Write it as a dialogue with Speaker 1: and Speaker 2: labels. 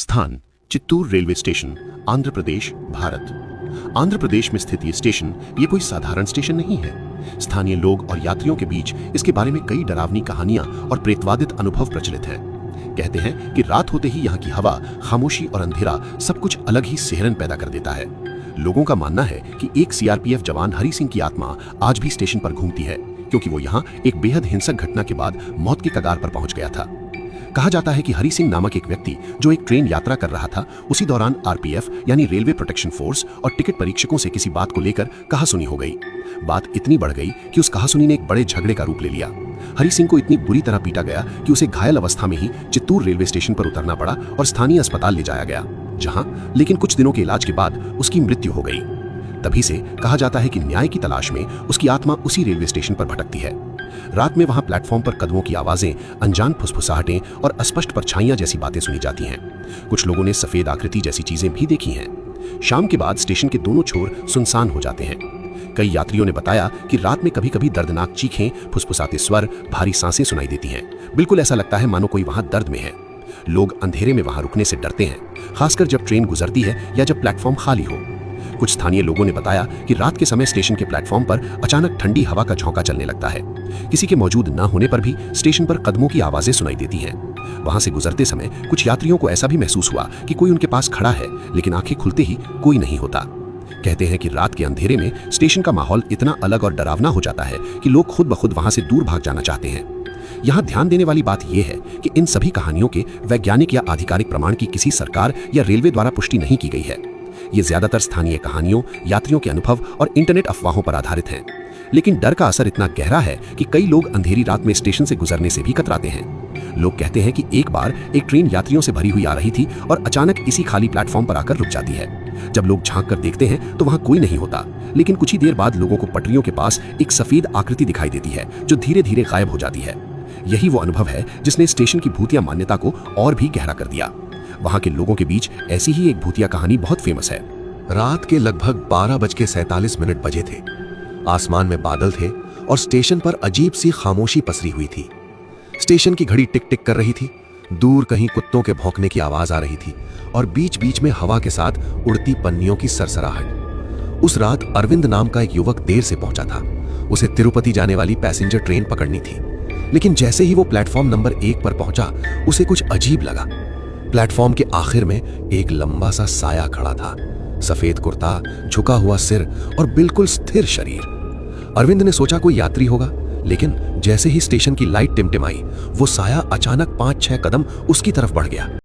Speaker 1: स्थान Chittoor railway station, Andhra Pradesh, Bharat. Andhra Pradesh में स्थित ये स्टेशन ये कोई साधारण स्टेशन नहीं है। स्थानीय लोग और यात्रियों के बीच इसके बारे में कई डरावनी कहानियां और प्रेतवादित अनुभव प्रचलित हैं। कहते हैं कि रात होते ही यहाँ की हवा, खामोशी और अंधेरा सब कुछ अलग ही सिहरन पैदा कर देता है। लोगों का मानना है कि एक सीआरपीएफ जवान हरि सिंह की आत्मा आज भी स्टेशन पर घूमती है, क्योंकि वो यहाँ एक बेहद हिंसक घटना के बाद मौत के कगार पर पहुंच गया था। कहा जाता है कि हरि सिंह नामक एक व्यक्ति जो एक ट्रेन यात्रा कर रहा था, उसी दौरान आरपीएफ यानी रेलवे प्रोटेक्शन फोर्स और टिकट परीक्षकों से किसी बात को लेकर कहासुनी हो गई। बात इतनी बढ़ गई कि उस कहासुनी ने एक बड़े झगड़े का रूप ले लिया। हरि सिंह को इतनी बुरी तरह पीटा गया कि उसे घायल अवस्था में ही चित्तूर रेलवे स्टेशन पर उतरना पड़ा और स्थानीय अस्पताल ले जाया गया, जहां लेकिन कुछ दिनों के इलाज के बाद उसकी मृत्यु हो गई। तभी से कहा जाता है कि न्याय की तलाश में उसकी आत्मा उसी रेलवे स्टेशन पर भटकती है। रात में वहां प्लेटफॉर्म पर कदमों की आवाजें, अनजान फुसफुसाहटें और अस्पष्ट परछाइयां जैसी बातें सुनी जाती हैं। कुछ लोगों ने सफेद आकृति जैसी चीजें भी देखी हैं। शाम के बाद स्टेशन के दोनों छोर सुनसान हो जाते हैं। कई यात्रियों ने बताया कि रात में कभी-कभी दर्दनाक चीखें, फुसफुसाते स्वर, भारी सांसें सुनाई देती हैं। बिल्कुल ऐसा लगता है मानो कोई वहां दर्द में है। लोग अंधेरे में वहां रुकने से डरते हैं, खासकर जब ट्रेन गुजरती है या जब प्लेटफॉर्म खाली हो। कुछ स्थानीय लोगों ने बताया कि रात के समय स्टेशन के प्लेटफॉर्म पर अचानक ठंडी हवा का झोंका चलने लगता है। किसी के मौजूद न होने पर भी स्टेशन पर कदमों की आवाजें सुनाई देती हैं। वहां से गुजरते समय कुछ यात्रियों को ऐसा भी महसूस हुआ कि कोई उनके पास खड़ा है, लेकिन आंखें खुलते ही कोई नहीं होता। कहते हैं कि रात के अंधेरे में स्टेशन का माहौल इतना अलग और डरावना हो जाता है कि लोग खुद ब खुद वहां से दूर भाग जाना चाहते हैं। यहाँ ध्यान देने वाली बात यह है कि इन सभी कहानियों के वैज्ञानिक या आधिकारिक प्रमाण की किसी सरकार या रेलवे द्वारा पुष्टि नहीं की गई है। ये ज्यादातर स्थानीय कहानियों, यात्रियों के अनुभव और इंटरनेट अफवाहों पर आधारित हैं। लेकिन डर का असर इतना गहरा है कि कई लोग अंधेरी रात में स्टेशन से गुजरने से भी कतराते हैं। लोग कहते हैं कि एक बार एक ट्रेन यात्रियों से भरी हुई आ रही थी और अचानक इसी खाली प्लेटफॉर्म पर आकर रुक जाती है। जब लोग झांक कर देखते हैं तो वहां कोई नहीं होता, लेकिन कुछ ही देर बाद लोगों को पटरियों के पास एक सफेद आकृति दिखाई देती है जो धीरे धीरे गायब हो जाती है। यही वो अनुभव है जिसने स्टेशन की भूतिया मान्यता को और भी गहरा कर दिया। वहां के लोगों के बीच ऐसी ही एक भूतिया कहानी बहुत फेमस है।
Speaker 2: रात के लगभग 12:47 बजे थे। आसमान में बादल थे और स्टेशन पर अजीब सी खामोशी पसरी हुई थी। स्टेशन की घड़ी टिक टिक कर रही थी। दूर कहीं कुत्तों के भौंकने की आवाज आ रही थी और बीच बीच में हवा के साथ उड़ती पन्नियों की सरसराहट। उस रात अरविंद नाम का एक युवक देर से पहुंचा था। उसे तिरुपति जाने वाली पैसेंजर ट्रेन पकड़नी थी, लेकिन जैसे ही वो प्लेटफॉर्म नंबर 1 पर पहुंचा, उसे कुछ अजीब लगा। प्लेटफॉर्म के आखिर में एक लंबा सा साया खड़ा था, सफेद कुर्ता, झुका हुआ सिर और बिल्कुल स्थिर शरीर। अरविंद ने सोचा कोई यात्री होगा, लेकिन जैसे ही स्टेशन की लाइट टिमटिमाई, वो साया अचानक 5-6 कदम उसकी तरफ बढ़ गया।